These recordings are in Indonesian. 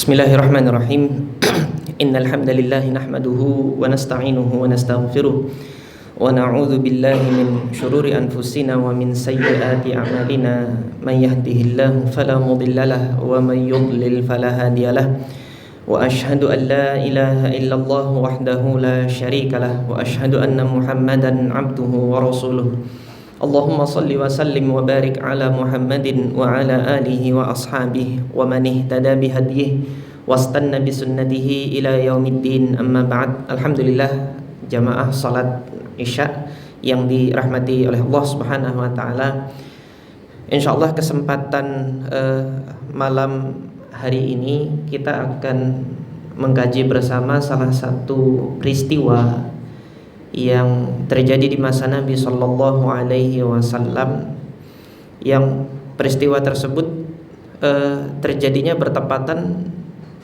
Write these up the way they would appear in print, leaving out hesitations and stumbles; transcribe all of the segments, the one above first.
Bismillahirrahmanirrahim. Innal hamdalillah nahmaduhu wa nasta'inuhu wa nastaghfiruh wa na'udzu billahi min shururi anfusina wa min sayyiati a'malina. Man yahdihillahu fala mudhillalah wa man yudlil fala hadiyalah. Wa ashhadu an la ilaha illallah wahdahu la syarikalah wa ashhadu anna Muhammadan 'abduhu wa rasuluh. Allahumma salli wa sallim wa barik ala Muhammadin wa ala alihi wa ashabihi wa man ihtada bihadyihi wastanna bisunnatihi ila yaumiddin, amma ba'd. Alhamdulillah, jamaah salat Isya yang dirahmati oleh Allah Subhanahu wa taala. Insyaallah kesempatan malam hari ini kita akan mengkaji bersama salah satu peristiwa yang terjadi di masa Nabi Sallallahu Alaihi Wasallam, yang peristiwa tersebut terjadinya bertepatan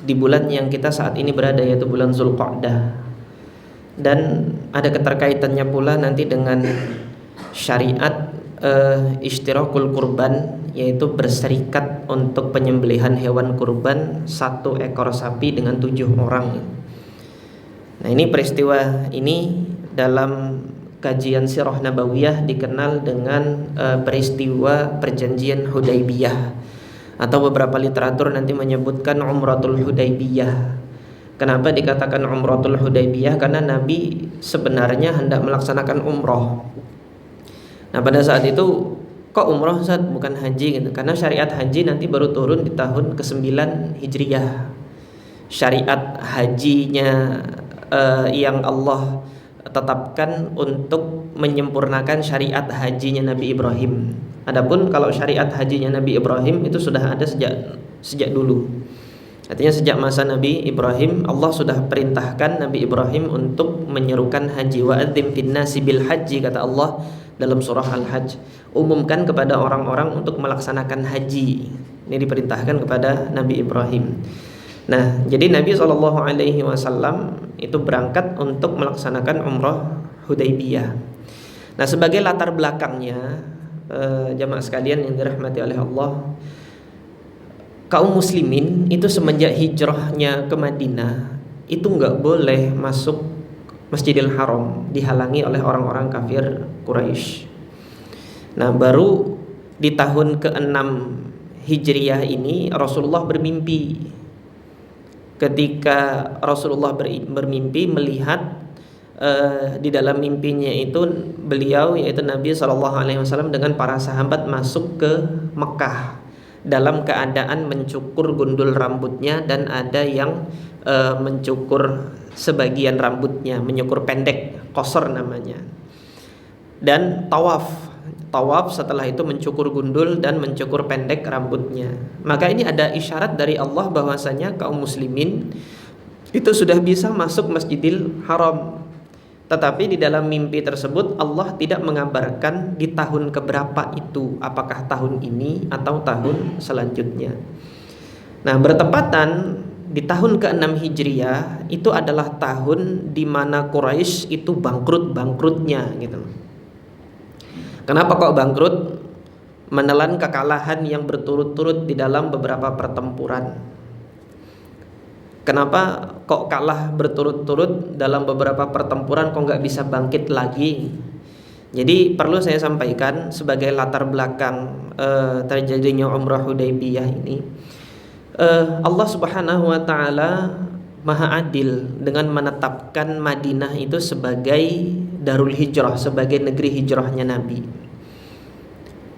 di bulan yang kita saat ini berada, yaitu bulan Zulqa'dah, dan ada keterkaitannya pula nanti dengan syariat ishtirakul kurban, yaitu berserikat untuk penyembelihan hewan kurban 1 ekor sapi dengan 7 orang. Nah, ini peristiwa ini dalam kajian sirah nabawiyah dikenal dengan peristiwa perjanjian Hudaybiyah, atau beberapa literatur nanti menyebutkan Umratul Hudaybiyah. Kenapa dikatakan Umratul Hudaybiyah? Karena Nabi sebenarnya hendak melaksanakan umroh. Nah, pada saat itu kok umroh Ustaz, bukan haji gitu? Karena syariat haji nanti baru turun di tahun ke-9 Hijriyah. Syariat hajinya yang Allah tetapkan untuk menyempurnakan syariat hajinya Nabi Ibrahim. Adapun kalau syariat hajinya Nabi Ibrahim itu sudah ada sejak dulu. Artinya sejak masa Nabi Ibrahim Allah sudah perintahkan Nabi Ibrahim untuk menyerukan haji. Wa adzim finnasi bil haji, kata Allah dalam surah Al-Hajj. Umumkan kepada orang-orang untuk melaksanakan haji. Ini diperintahkan kepada Nabi Ibrahim. Nah, jadi Nabi SAW itu berangkat untuk melaksanakan umroh Hudaybiyah. Nah, sebagai latar belakangnya, jamaah sekalian yang dirahmati oleh Allah, kaum muslimin itu semenjak hijrahnya ke Madinah itu nggak boleh masuk Masjidil Haram, dihalangi oleh orang-orang kafir Quraisy. Nah, baru di tahun ke-6 Hijriyah ini Rasulullah bermimpi. Ketika Rasulullah bermimpi melihat di dalam mimpinya itu beliau, yaitu Nabi SAW dengan para sahabat masuk ke Mekah dalam keadaan mencukur gundul rambutnya, dan ada yang mencukur sebagian rambutnya, menyukur pendek, qasr namanya, dan tawaf setelah itu mencukur gundul dan mencukur pendek rambutnya. Maka ini ada isyarat dari Allah bahwasanya kaum muslimin itu sudah bisa masuk Masjidil Haram. Tetapi di dalam mimpi tersebut Allah tidak mengabarkan di tahun keberapa itu, apakah tahun ini atau tahun selanjutnya. Nah, bertepatan di tahun ke-6 Hijriyah itu adalah tahun di mana Quraisy itu bangkrutnya gitu. Kenapa kok bangkrut? Menelan kekalahan yang berturut-turut di dalam beberapa pertempuran. Kenapa kok kalah berturut-turut dalam beberapa pertempuran, kok nggak bisa bangkit lagi? Jadi perlu saya sampaikan sebagai latar belakang terjadinya umrah Hudaybiyah ini, Allah Subhanahu wa taala Maha adil dengan menetapkan Madinah itu sebagai darul hijrah, sebagai negeri hijrahnya Nabi.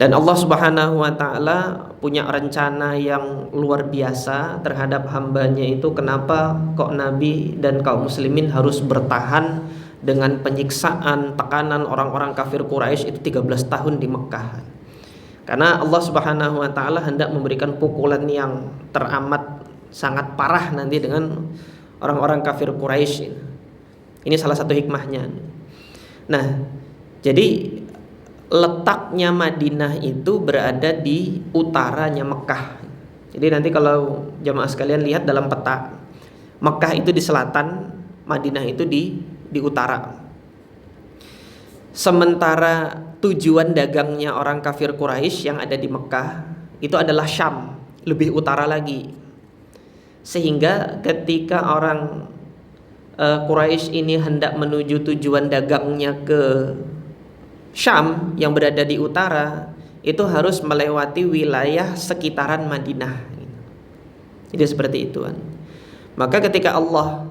Dan Allah Subhanahu wa taala punya rencana yang luar biasa terhadap hambanya itu. Kenapa kok Nabi dan kaum muslimin harus bertahan dengan penyiksaan, tekanan orang-orang kafir Quraisy itu 13 tahun di Mekah? Karena Allah Subhanahu wa taala hendak memberikan pukulan yang teramat sangat parah nanti dengan orang-orang kafir Quraisy. Ini salah satu hikmahnya. Nah, jadi letaknya Madinah itu berada di utaranya Mekah. Jadi nanti kalau jamaah sekalian lihat dalam peta, Mekah itu di selatan, Madinah itu di utara. Sementara tujuan dagangnya orang kafir Quraisy yang ada di Mekah itu adalah Syam, lebih utara lagi. Sehingga ketika orang Quraisy ini hendak menuju tujuan dagangnya ke Syam yang berada di utara, itu harus melewati wilayah sekitaran Madinah. Jadi seperti itu kan. Maka ketika Allah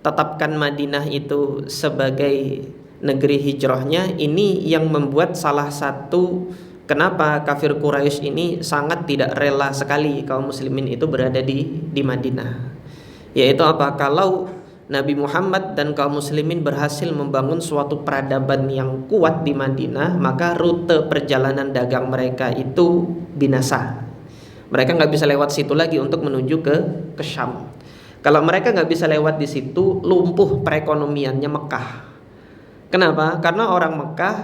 tetapkan Madinah itu sebagai negeri hijrahnya, ini yang membuat salah satu kenapa kafir Quraisy ini sangat tidak rela sekali kaum muslimin itu berada di Madinah. Yaitu apa? Kalau Nabi Muhammad dan kaum muslimin berhasil membangun suatu peradaban yang kuat di Madinah, maka rute perjalanan dagang mereka itu binasa. Mereka nggak bisa lewat situ lagi untuk menuju ke Syam. Kalau mereka nggak bisa lewat di situ, lumpuh perekonomiannya Mekah. Kenapa? Karena orang Mekah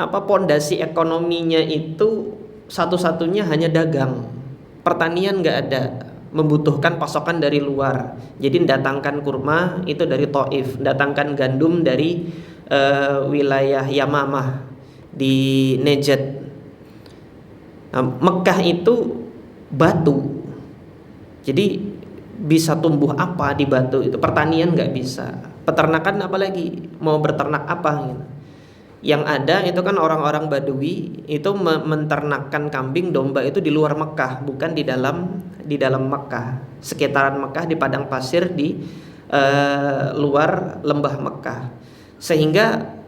pondasi ekonominya itu satu-satunya hanya dagang. Pertanian nggak ada, membutuhkan pasokan dari luar. Jadi datangkan kurma itu dari Taif, datangkan gandum dari wilayah Yamamah di Najd. Nah, Mekah itu batu. Jadi bisa tumbuh apa di batu itu? Pertanian nggak bisa. Peternakan apalagi mau berternak apa gitu. Yang ada itu kan orang-orang Badui itu menternakkan kambing domba itu di luar Mekah, bukan di dalam Mekah, sekitaran Mekah, di padang pasir di luar lembah Mekah. Sehingga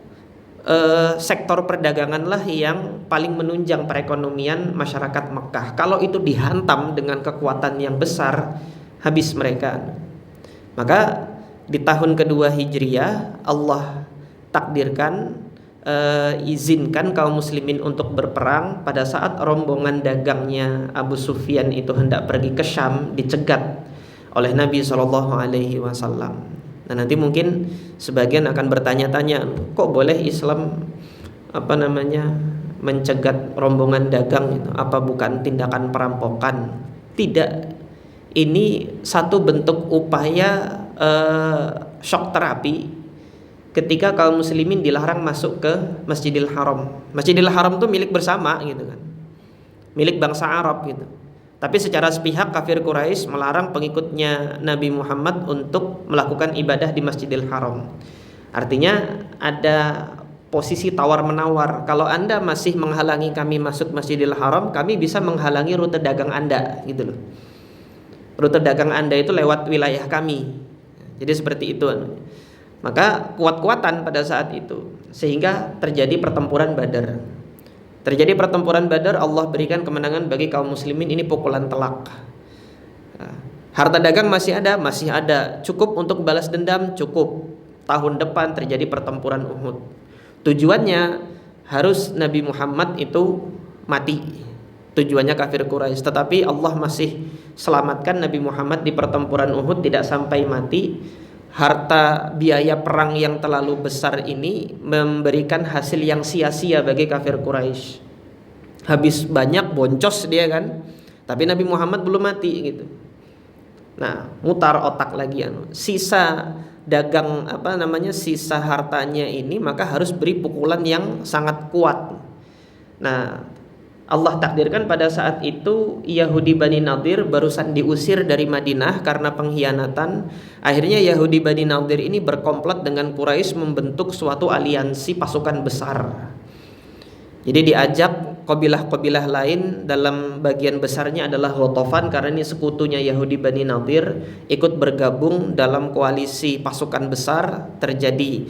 sektor perdagangan lah yang paling menunjang perekonomian masyarakat Mekah. Kalau itu dihantam dengan kekuatan yang besar, habis mereka. Maka di tahun kedua Hijriah Allah takdirkan izinkan kaum muslimin untuk berperang pada saat rombongan dagangnya Abu Sufyan itu hendak pergi ke Syam, dicegat oleh Nabi SAW. Nah, nanti mungkin sebagian akan bertanya-tanya, kok boleh Islam mencegat rombongan dagang itu? Apa bukan tindakan perampokan? Tidak. Ini satu bentuk upaya shock terapi ketika kaum muslimin dilarang masuk ke Masjidil Haram. Masjidil Haram itu milik bersama gitu kan, milik bangsa Arab gitu. Tapi secara sepihak kafir Quraisy melarang pengikutnya Nabi Muhammad untuk melakukan ibadah di Masjidil Haram. Artinya ada posisi tawar-menawar. Kalau Anda masih menghalangi kami masuk Masjidil Haram, kami bisa menghalangi rute dagang Anda gitu loh. Rute dagang Anda itu lewat wilayah kami. Jadi seperti itu. Maka kuat-kuatan pada saat itu, sehingga terjadi pertempuran Badar. Terjadi pertempuran Badar, Allah berikan kemenangan bagi kaum muslimin. Ini pukulan telak. Harta dagang masih ada, cukup untuk balas dendam, cukup. Tahun depan terjadi pertempuran Uhud. Tujuannya harus Nabi Muhammad itu mati. Tujuannya kafir Quraisy, tetapi Allah masih selamatkan Nabi Muhammad di pertempuran Uhud tidak sampai mati. Harta biaya perang yang terlalu besar ini memberikan hasil yang sia-sia bagi kafir Quraisy. Habis banyak, boncos dia kan, tapi Nabi Muhammad belum mati gitu. Nah, mutar otak lagi sisa dagang sisa hartanya ini, maka harus beri pukulan yang sangat kuat. Nah, Allah takdirkan pada saat itu Yahudi Bani Nadir barusan diusir dari Madinah karena pengkhianatan. Akhirnya Yahudi Bani Nadir ini berkomplot dengan Quraisy membentuk suatu aliansi pasukan besar. Jadi diajak kabilah-kabilah lain, dalam bagian besarnya adalah Ghatafan, karena ini sekutunya Yahudi Bani Nadir, ikut bergabung dalam koalisi pasukan besar. Terjadi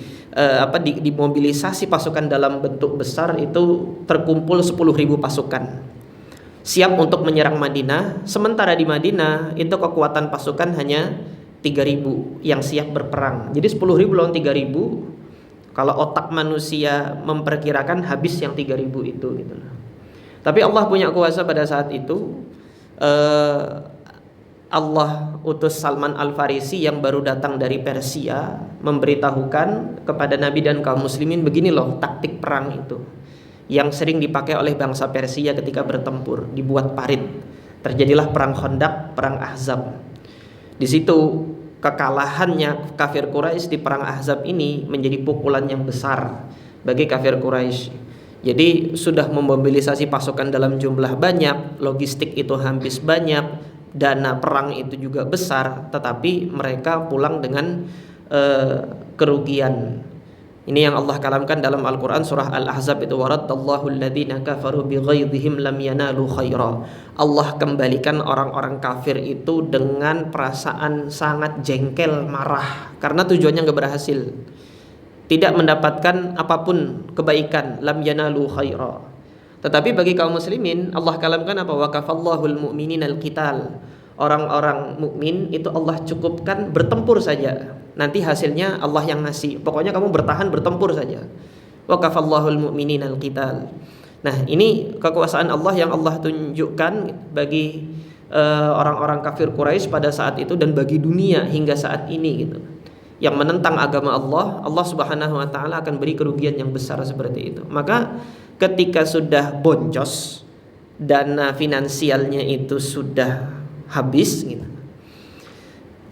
dimobilisasi pasukan dalam bentuk besar, itu terkumpul 10.000 pasukan siap untuk menyerang Madinah. Sementara di Madinah itu kekuatan pasukan hanya 3.000 yang siap berperang. Jadi 10.000 lawan 3.000, kalau otak manusia memperkirakan habis yang 3.000 itu gitu. Tapi Allah punya kuasa pada saat itu. Allah utus Salman Al-Farisi yang baru datang dari Persia, memberitahukan kepada Nabi dan kaum muslimin, begini loh taktik perang itu yang sering dipakai oleh bangsa Persia ketika bertempur. Dibuat parit. Terjadilah perang Khandaq, perang Ahzab. Di situ kekalahannya kafir Quraisy di perang Ahzab ini menjadi pukulan yang besar bagi kafir Quraisy. Jadi sudah memobilisasi pasukan dalam jumlah banyak, logistik itu habis banyak, dana perang itu juga besar, tetapi mereka pulang dengan kerugian. Ini yang Allah kalamkan dalam Al-Quran surah Al-Ahzab itu, waraddallahu alladhina kafaru bighaidhihim lam yanalu khaira. Allah kembalikan orang-orang kafir itu dengan perasaan sangat jengkel, marah, karena tujuannya nggak berhasil, tidak mendapatkan apapun kebaikan, lam yanalu khaira. Tetapi bagi kaum muslimin Allah kalamkan apa? Wa kafallahul mu'minina al-qital. Orang-orang mukmin itu Allah cukupkan bertempur saja. Nanti hasilnya Allah yang ngasih. Pokoknya kamu bertahan, bertempur saja. Wa kafallahul mu'minina al-qital. Nah, ini kekuasaan Allah yang Allah tunjukkan bagi orang-orang kafir Quraisy pada saat itu dan bagi dunia hingga saat ini gitu. Yang menentang agama Allah, Allah Subhanahu wa taala akan beri kerugian yang besar seperti itu. Maka ketika sudah boncos, dana finansialnya itu sudah habis gitu,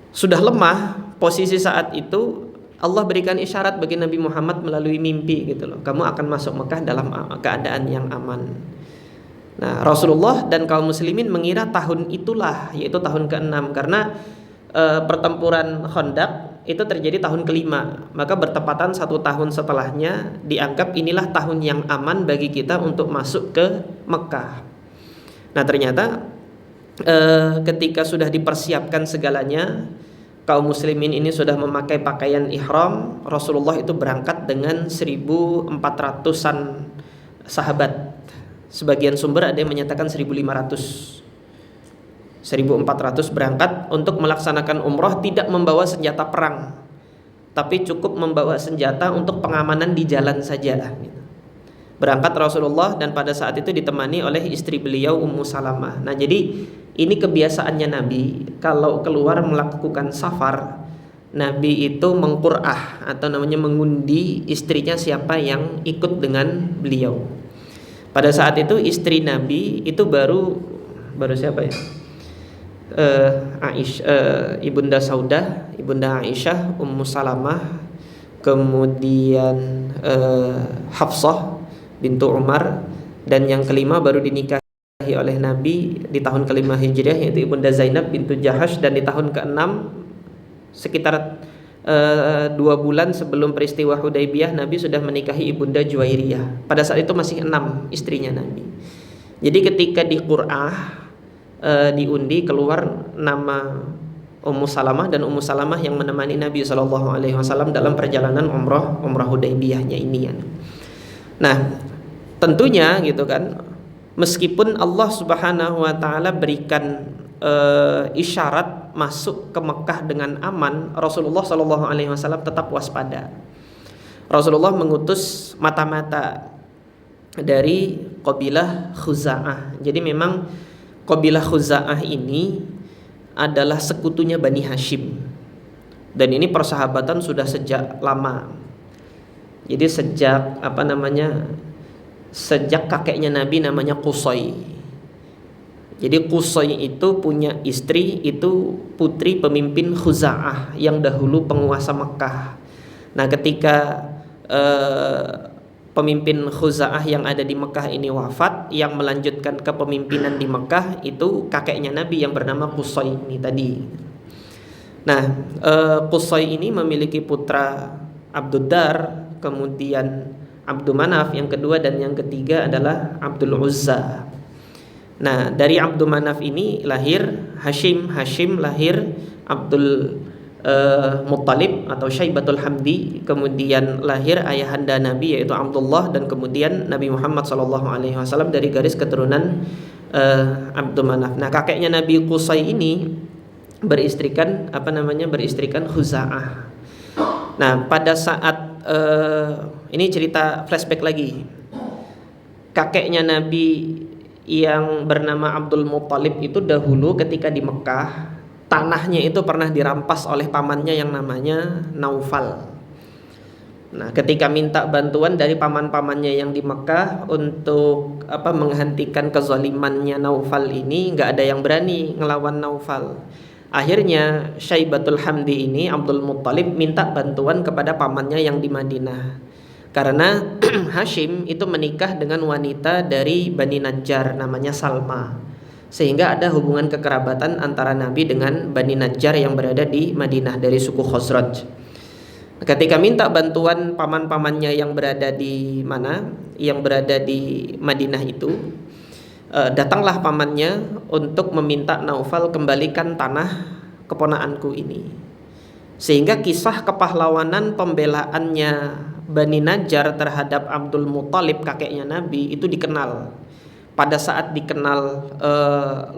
sudah lemah posisi saat itu, Allah berikan isyarat bagi Nabi Muhammad melalui mimpi gitu loh, kamu akan masuk Mekah dalam keadaan yang aman. Nah, Rasulullah dan kaum muslimin mengira tahun itulah, yaitu tahun ke-6, karena pertempuran Khandaq itu terjadi tahun ke-5, maka bertepatan 1 tahun setelahnya dianggap inilah tahun yang aman bagi kita untuk masuk ke Mekah. Nah, ternyata ketika sudah dipersiapkan segalanya, kaum muslimin ini sudah memakai pakaian ihram, Rasulullah itu berangkat dengan 1.400-an sahabat. Sebagian sumber ada yang menyatakan 1.500. 1.400 berangkat untuk melaksanakan umroh, tidak membawa senjata perang, tapi cukup membawa senjata untuk pengamanan di jalan saja. Berangkat Rasulullah dan pada saat itu ditemani oleh istri beliau Ummu Salamah. Nah, jadi ini kebiasaannya Nabi kalau keluar melakukan safar, Nabi itu mengqur'ah atau namanya mengundi istrinya siapa yang ikut dengan beliau. Pada saat itu istri Nabi itu baru siapa ya? Ibunda Saudah, Ibunda Aisyah, Ummu Salamah, kemudian Hafsah bintu Umar, dan yang kelima baru dinikahi oleh Nabi di tahun ke-5 Hijriah, yaitu Ibunda Zainab bintu Jahash, dan di tahun ke-6 sekitar 2 bulan sebelum peristiwa Hudaybiyah Nabi sudah menikahi Ibunda Juwairiyah. Pada saat itu masih 6 istrinya Nabi. Jadi ketika di Qur'ah diundi keluar nama Ummu Salamah, dan Ummu Salamah yang menemani Nabi SAW dalam perjalanan umrah Hudaybiyahnya ini ya. Nah, tentunya gitu kan, meskipun Allah Subhanahu wa taala berikan isyarat masuk ke Mekah dengan aman, Rasulullah SAW tetap waspada. Rasulullah mengutus mata-mata dari kabilah Khuza'ah. Jadi memang kabilah Khuza'ah ini adalah sekutunya Bani Hashim, dan ini persahabatan sudah sejak lama. Jadi sejak sejak kakeknya Nabi namanya Qusay. Jadi Qusay itu punya istri, itu putri pemimpin Khuza'ah yang dahulu penguasa Mekah. Nah, ketika pemimpin Khuza'ah yang ada di Mekah ini wafat, yang melanjutkan kepemimpinan di Mekah itu kakeknya Nabi yang bernama Qusay ini tadi. Nah, Qusay ini memiliki putra Abduddar, kemudian Abdul Manaf yang kedua, dan yang ketiga adalah Abdul Uzza. Nah, dari Abdul Manaf ini lahir Hashim, Hashim lahir Abdul Muttalib atau Syaibatul Hamdi, kemudian lahir ayahanda Nabi yaitu Abdullah, dan kemudian Nabi Muhammad SAW dari garis keturunan Abdul Manaf. Nah, kakeknya Nabi Qusay ini beristrikan Khuza'ah. Nah, pada saat ini cerita flashback lagi, kakeknya Nabi yang bernama Abdul Muttalib itu dahulu ketika di Mekah, tanahnya itu pernah dirampas oleh pamannya yang namanya Naufal. Nah, ketika minta bantuan dari paman-pamannya yang di Mekah untuk menghentikan kezalimannya Naufal ini, nggak ada yang berani ngelawan Naufal. Akhirnya Syaibatul Hamdi ini, Abdul Muttalib, minta bantuan kepada pamannya yang di Madinah. Karena Hashim itu menikah dengan wanita dari Bani Najjar namanya Salma. sehingga ada hubungan kekerabatan antara Nabi dengan Bani Najjar yang berada di Madinah dari suku Khazraj. Ketika minta bantuan paman-pamannya yang berada di mana, yang berada di Madinah itu, datanglah pamannya untuk meminta Naufal kembalikan tanah keponakanku ini. Sehingga kisah kepahlawanan pembelaannya Bani Najjar terhadap Abdul Muthalib kakeknya Nabi itu dikenal. Pada saat dikenal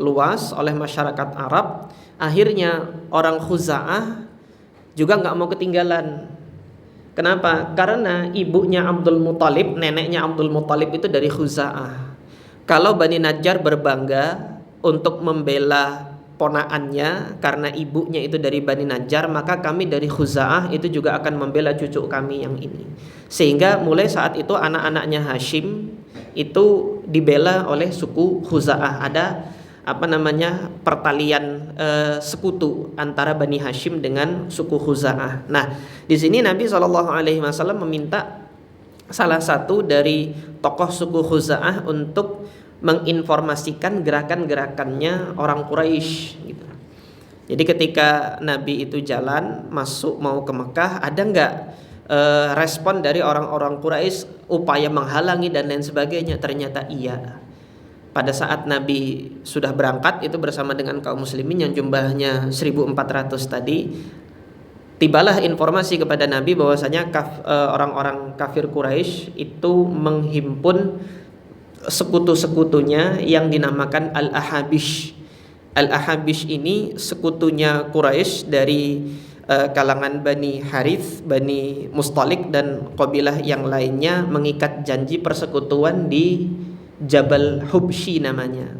luas oleh masyarakat Arab, akhirnya orang Khuza'ah juga nggak mau ketinggalan. Kenapa? Karena ibunya Abdul Muthalib, neneknya Abdul Muthalib itu dari Khuza'ah. Kalau Bani Najjar berbangga untuk membela ponaannya karena ibunya itu dari Bani Najjar, maka kami dari Khuza'ah itu juga akan membela cucu kami yang ini. Sehingga mulai saat itu anak-anaknya Hashim itu dibela oleh suku Khuza'ah. Ada pertalian sekutu antara Bani Hashim dengan suku Khuza'ah. Nah, di sini Nabi SAW meminta salah satu dari tokoh suku Khuza'ah untuk menginformasikan gerakan-gerakannya orang Quraisy gitu. Jadi ketika Nabi itu jalan masuk mau ke Mekah, ada nggak respon dari orang-orang Quraisy upaya menghalangi dan lain sebagainya? Ternyata iya. Pada saat Nabi sudah berangkat itu bersama dengan kaum muslimin yang jumlahnya 1.400 tadi, tibalah informasi kepada Nabi bahwasanya orang-orang kafir Quraisy itu menghimpun sekutu-sekutunya yang dinamakan Al-Ahabish. Al-Ahabish ini sekutunya Quraisy dari kalangan Bani Harith, Bani Mustalik dan kabilah yang lainnya mengikat janji persekutuan di Jabal Hubshi namanya.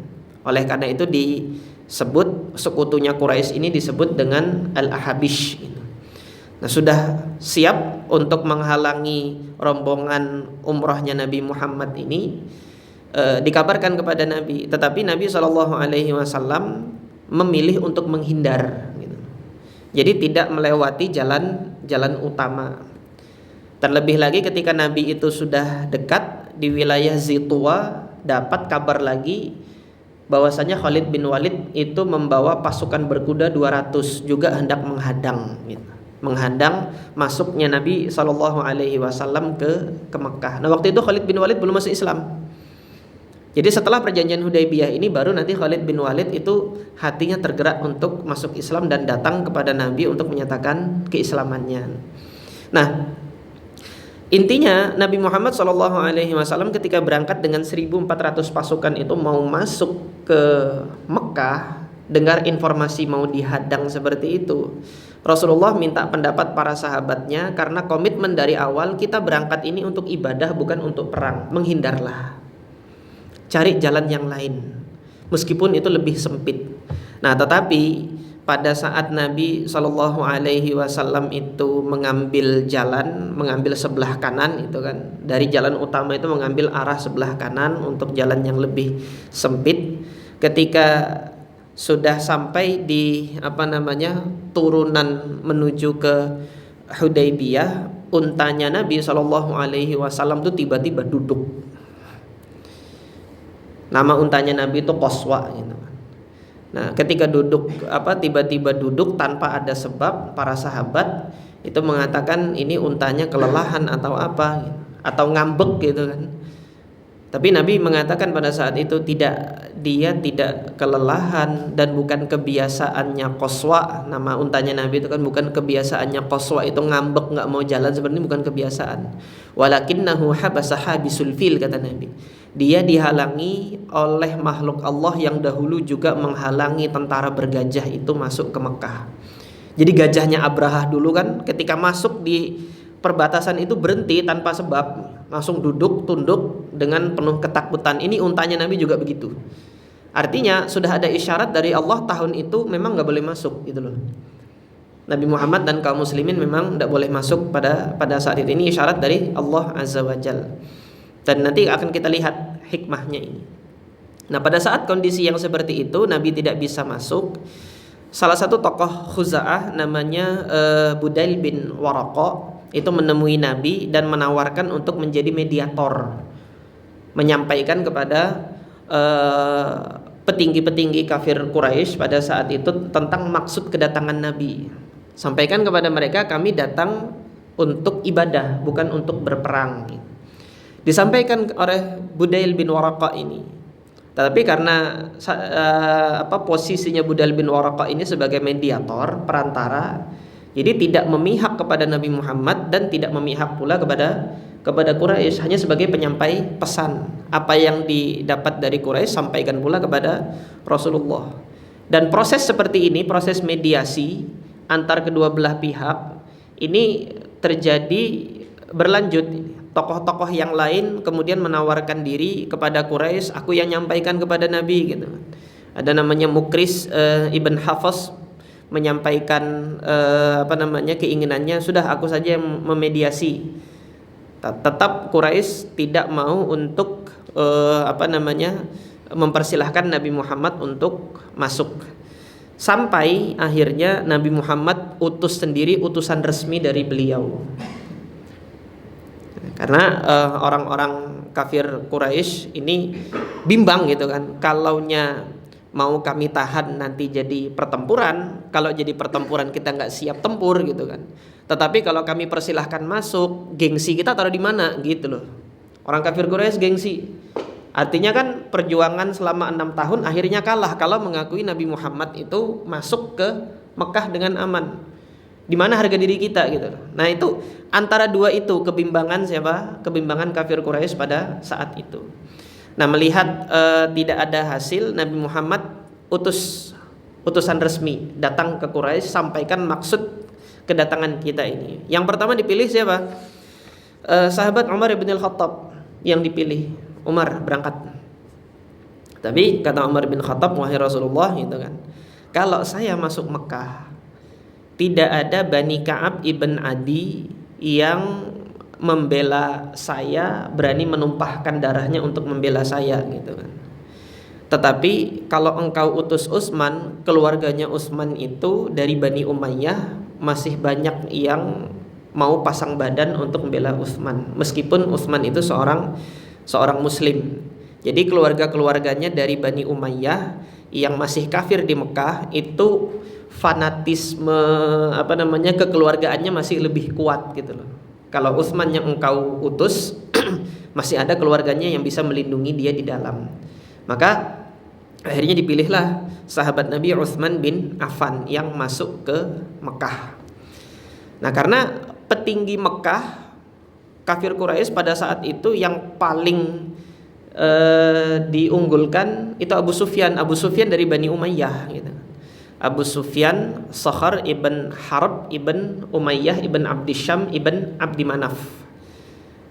Oleh karena itu disebut sekutunya Quraisy ini disebut dengan Al-Ahabish. Nah, sudah siap untuk menghalangi rombongan umrohnya Nabi Muhammad ini, dikabarkan kepada Nabi, tetapi Nabi SAW memilih untuk menghindar gitu. Jadi tidak melewati jalan utama. Terlebih lagi ketika Nabi itu sudah dekat di wilayah Zituwa, dapat kabar lagi bahwasanya Khalid bin Walid itu membawa pasukan berkuda 200 juga hendak menghadang gitu. Menghadang masuknya Nabi SAW ke Mekah. Nah, waktu itu Khalid bin Walid belum masuk Islam. Jadi setelah perjanjian Hudaybiyah ini baru nanti Khalid bin Walid itu hatinya tergerak untuk masuk Islam dan datang kepada Nabi untuk menyatakan keislamannya. Nah, intinya Nabi Muhammad SAW ketika berangkat dengan 1.400 pasukan itu mau masuk ke Mekah, dengar informasi mau dihadang seperti itu, Rasulullah minta pendapat para sahabatnya karena komitmen dari awal kita berangkat ini untuk ibadah bukan untuk perang. Menghindarlah, cari jalan yang lain meskipun itu lebih sempit. Nah, tetapi pada saat Nabi SAW itu mengambil jalan, mengambil sebelah kanan itu kan, dari jalan utama itu mengambil arah sebelah kanan untuk jalan yang lebih sempit. Ketika sudah sampai di turunan menuju ke Hudaybiyah, untanya Nabi SAW itu tiba-tiba duduk. Nama untanya Nabi itu Qaswa gitu. Nah, ketika duduk tiba-tiba duduk tanpa ada sebab, para sahabat itu mengatakan ini untanya kelelahan atau apa gitu, atau ngambek gitu kan. Tapi Nabi mengatakan pada saat itu dia tidak kelelahan dan bukan kebiasaannya Qaswa. Nama untanya Nabi itu kan bukan kebiasaannya Qaswa itu ngambek nggak mau jalan, sebenarnya bukan kebiasaan. Walakinnahu habasaha bisul fil, kata Nabi. Dia dihalangi oleh makhluk Allah yang dahulu juga menghalangi tentara bergajah itu masuk ke Mekah. Jadi gajahnya Abrahah dulu kan ketika masuk di perbatasan itu berhenti tanpa sebab, langsung duduk tunduk dengan penuh ketakutan. Ini untanya Nabi juga begitu. Artinya sudah ada isyarat dari Allah tahun itu memang nggak boleh masuk gitu loh. Nabi Muhammad dan kaum muslimin memang tidak boleh masuk pada saat itu. Ini isyarat dari Allah Azza wa Jalla. Dan nanti akan kita lihat hikmahnya ini. Nah, pada saat kondisi yang seperti itu Nabi tidak bisa masuk, salah satu tokoh Khuza'ah namanya Budail bin Waraqah itu menemui Nabi dan menawarkan untuk menjadi mediator, menyampaikan kepada petinggi-petinggi kafir Quraisy pada saat itu tentang maksud kedatangan Nabi. Sampaikan kepada mereka, kami datang untuk ibadah, bukan untuk berperang. Disampaikan oleh Budail bin Waraqah ini. Tetapi karena posisinya Budail bin Waraqah ini sebagai mediator, perantara, jadi tidak memihak kepada Nabi Muhammad dan tidak memihak pula kepada Quraisy, hanya sebagai penyampai pesan. Apa yang didapat dari Quraisy sampaikan pula kepada Rasulullah. Dan proses seperti ini, proses mediasi antar kedua belah pihak ini terjadi berlanjut. Tokoh-tokoh yang lain kemudian menawarkan diri kepada Quraisy, aku yang nyampaikan kepada Nabi gitu. Ada namanya Mukris Ibn Hafs menyampaikan keinginannya, sudah aku saja yang memediasi. Tetap Quraisy tidak mau untuk mempersilahkan Nabi Muhammad untuk masuk. Sampai akhirnya Nabi Muhammad utus sendiri utusan resmi dari beliau. Karena orang-orang kafir Quraisy ini bimbang gitu kan. Kalaunya mau kami tahan nanti jadi pertempuran, kalau jadi pertempuran kita nggak siap tempur gitu kan. Tetapi kalau kami persilahkan masuk, gengsi kita taruh di mana gitu loh. Orang kafir Quraisy gengsi. Artinya kan perjuangan selama 6 tahun akhirnya kalah kalau mengakui Nabi Muhammad itu masuk ke Mekah dengan aman. Di mana harga diri kita gitu. Nah itu antara dua itu kebimbangan siapa? Kebimbangan kafir Quraisy pada saat itu. Nah melihat tidak ada hasil, Nabi Muhammad utusan resmi datang ke Quraisy, sampaikan maksud kedatangan kita ini. Yang pertama dipilih siapa? Sahabat Umar bin Khattab yang dipilih. Umar berangkat. Tapi kata Umar bin Khattab, wahai Rasulullah gitu kan, kalau saya masuk Mekah tidak ada Bani Ka'ab ibn Adi yang membela saya, berani menumpahkan darahnya untuk membela saya gitu kan. Tetapi kalau engkau utus Utsman, keluarganya Utsman itu dari Bani Umayyah masih banyak yang mau pasang badan untuk membela Utsman, meskipun Utsman itu seorang muslim. Jadi keluarga-keluarganya dari Bani Umayyah yang masih kafir di Mekah itu fanatisme kekeluargaannya masih lebih kuat gitu loh. Kalau Utsman yang engkau utus masih ada keluarganya yang bisa melindungi dia di dalam. Maka akhirnya dipilihlah sahabat Nabi Utsman bin Affan yang masuk ke Mekah. Nah, karena petinggi Mekah kafir Quraisy pada saat itu yang paling diunggulkan itu Abu Sufyan. Abu Sufyan dari Bani Umayyah gitu. Abu Sufyan Sakhar ibn Harb ibn Umayyah ibn Abdisyam ibn Abdi Manaf.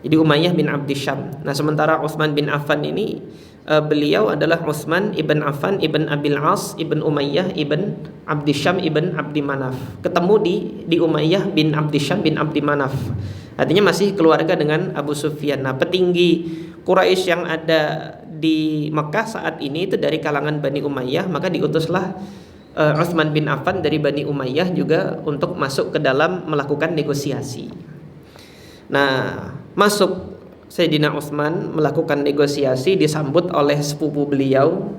Jadi Umayyah bin Abdisyam. Nah sementara Utsman bin Affan ini beliau adalah Utsman ibn Affan ibn Abil As ibn Umayyah ibn Abdisyam ibn Abdi Manaf. Ketemu di Umayyah bin Abdisyam bin Abdi Manaf. Artinya masih keluarga dengan Abu Sufyan. Nah petinggi Quraisy yang ada di Mekah saat ini itu dari kalangan Bani Umayyah, maka diutuslah Utsman bin Affan dari Bani Umayyah juga untuk masuk ke dalam melakukan negosiasi. Nah, masuk Sayyidina Utsman melakukan negosiasi, disambut oleh sepupu beliau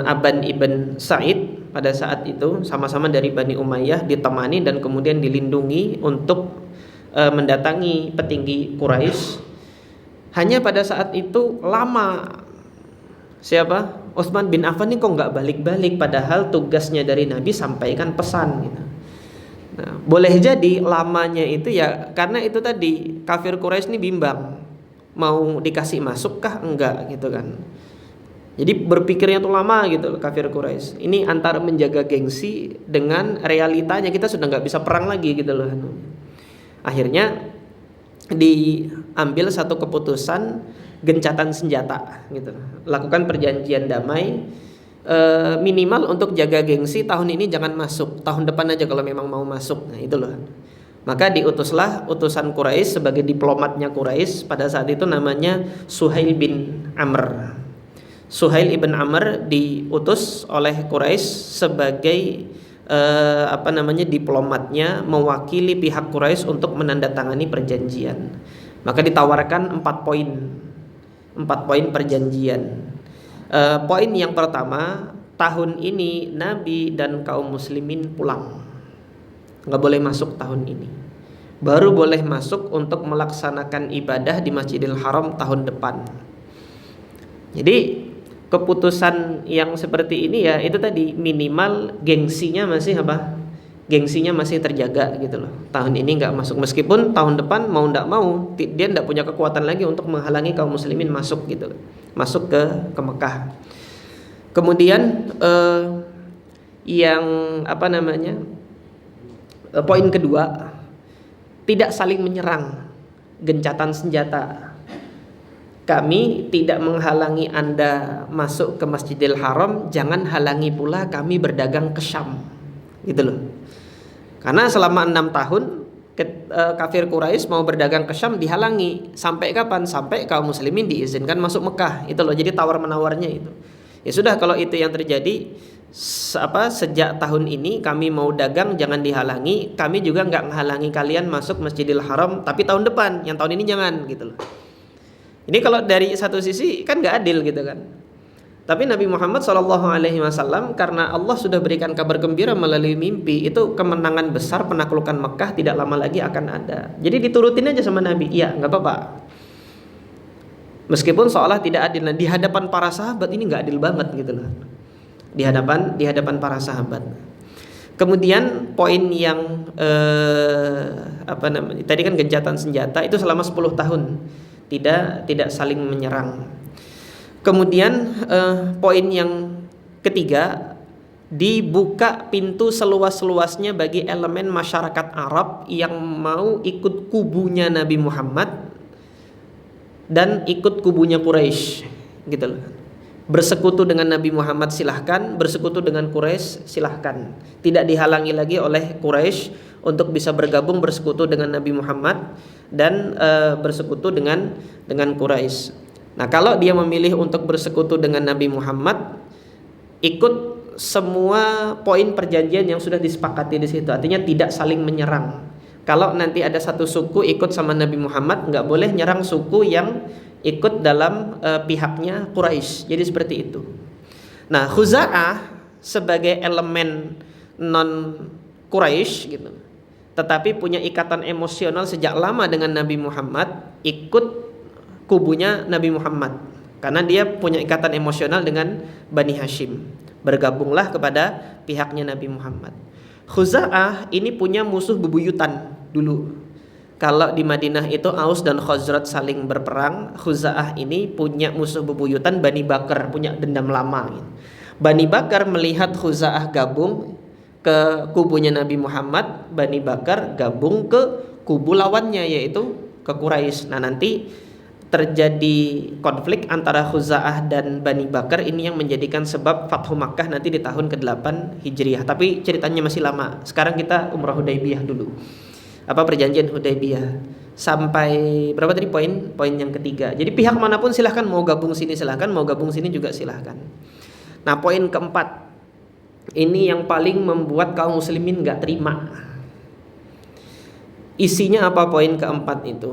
Aban ibn Sa'id pada saat itu, sama-sama dari Bani Umayyah, ditemani dan kemudian dilindungi untuk mendatangi petinggi Quraisy. Hanya pada saat itu lama siapa? Utsman bin Affan ini kok nggak balik-balik, padahal tugasnya dari Nabi sampaikan pesan gitu. Nah, boleh jadi lamanya itu ya karena itu tadi kafir Quraisy ini bimbang mau dikasih masuk kah enggak gitu kan. Jadi berpikirnya tuh lama gitu loh kafir Quraisy. Ini antara menjaga gengsi dengan realitanya kita sudah nggak bisa perang lagi gitu loh. Akhirnya diambil satu keputusan gencatan senjata gitu. Lakukan perjanjian damai, minimal untuk jaga gengsi tahun ini jangan masuk, tahun depan aja kalau memang mau masuk. Nah itu loh. Maka diutuslah utusan Quraisy sebagai diplomatnya Quraisy pada saat itu namanya Suhail bin Amr. Suhail ibn Amr diutus oleh Quraisy sebagai diplomatnya, mewakili pihak Quraisy untuk menandatangani perjanjian. Maka ditawarkan 4 poin perjanjian. Poin yang pertama, tahun ini Nabi dan kaum muslimin pulang, nggak boleh masuk tahun ini. Baru boleh masuk untuk melaksanakan ibadah di Masjidil Haram tahun depan. Jadi keputusan yang seperti ini ya itu tadi, minimal gengsinya masih apa? Gengsinya masih terjaga gitu loh. Tahun ini nggak masuk, meskipun tahun depan mau nggak mau dia nggak punya kekuatan lagi untuk menghalangi kaum muslimin masuk gitu, masuk ke Mekah. Kemudian yang apa namanya? Poin kedua, tidak saling menyerang, gencatan senjata. Kami tidak menghalangi Anda masuk ke Masjidil Haram, jangan halangi pula kami berdagang ke Syam, gitu loh. Karena selama 6 tahun kafir Quraisy mau berdagang ke Syam dihalangi. Sampai kapan? Sampai kaum muslimin diizinkan masuk Mekah. Itu loh, jadi tawar-menawarnya itu. Ya sudah, kalau itu yang terjadi, sejak tahun ini kami mau dagang jangan dihalangi, kami juga nggak menghalangi kalian masuk Masjidil Haram, tapi tahun depan, yang tahun ini jangan, gitu loh. Ini kalau dari satu sisi kan nggak adil gitu kan. Tapi Nabi Muhammad SAW, karena Allah sudah berikan kabar gembira melalui mimpi, itu kemenangan besar penaklukan Mekah tidak lama lagi akan ada. Jadi diturutin aja sama Nabi, iya nggak apa-apa. Meskipun seolah tidak adil, nah, di hadapan para sahabat ini nggak adil banget gitu loh. Di hadapan para sahabat. Kemudian poin yang tadi kan gencatan senjata itu selama 10 tahun tidak saling menyerang. Kemudian poin yang ketiga, dibuka pintu seluas-luasnya bagi elemen masyarakat Arab yang mau ikut kubunya Nabi Muhammad dan ikut kubunya Quraisy, gitu loh. Bersekutu dengan Nabi Muhammad silahkan, bersekutu dengan Quraisy silahkan. Tidak dihalangi lagi oleh Quraisy untuk bisa bergabung bersekutu dengan Nabi Muhammad dan bersekutu dengan Quraisy. Nah, kalau dia memilih untuk bersekutu dengan Nabi Muhammad, ikut semua poin perjanjian yang sudah disepakati di situ. Artinya tidak saling menyerang. Kalau nanti ada satu suku ikut sama Nabi Muhammad, nggak boleh nyerang suku yang ikut dalam pihaknya Quraisy. Jadi seperti itu. Nah, Khuza'ah sebagai elemen non Quraisy gitu, tetapi punya ikatan emosional sejak lama dengan Nabi Muhammad, ikut kubunya Nabi Muhammad karena dia punya ikatan emosional dengan Bani Hashim. Bergabunglah kepada pihaknya Nabi Muhammad. Khuza'ah ini punya musuh bebuyutan dulu. Kalau di Madinah itu Aus dan Khazraj saling berperang, Khuza'ah ini punya musuh bebuyutan Bani Bakar, punya dendam lama gitu. Bani Bakar melihat Khuza'ah gabung ke kubunya Nabi Muhammad, Bani Bakar gabung ke kubu lawannya yaitu ke Quraisy. Nah, nanti terjadi konflik antara Khuza'ah dan Bani Bakar, ini yang menjadikan sebab Fathu Makkah nanti di tahun ke-8 Hijriah. Tapi ceritanya masih lama. Sekarang kita Umrah Hudaybiyah dulu. Perjanjian Hudaybiyah. Sampai berapa tadi poin? Poin yang ketiga. Jadi pihak manapun silahkan, mau gabung sini silahkan, mau gabung sini juga silahkan. Nah, poin keempat. Ini yang paling membuat kaum muslimin gak terima. Isinya apa poin keempat itu?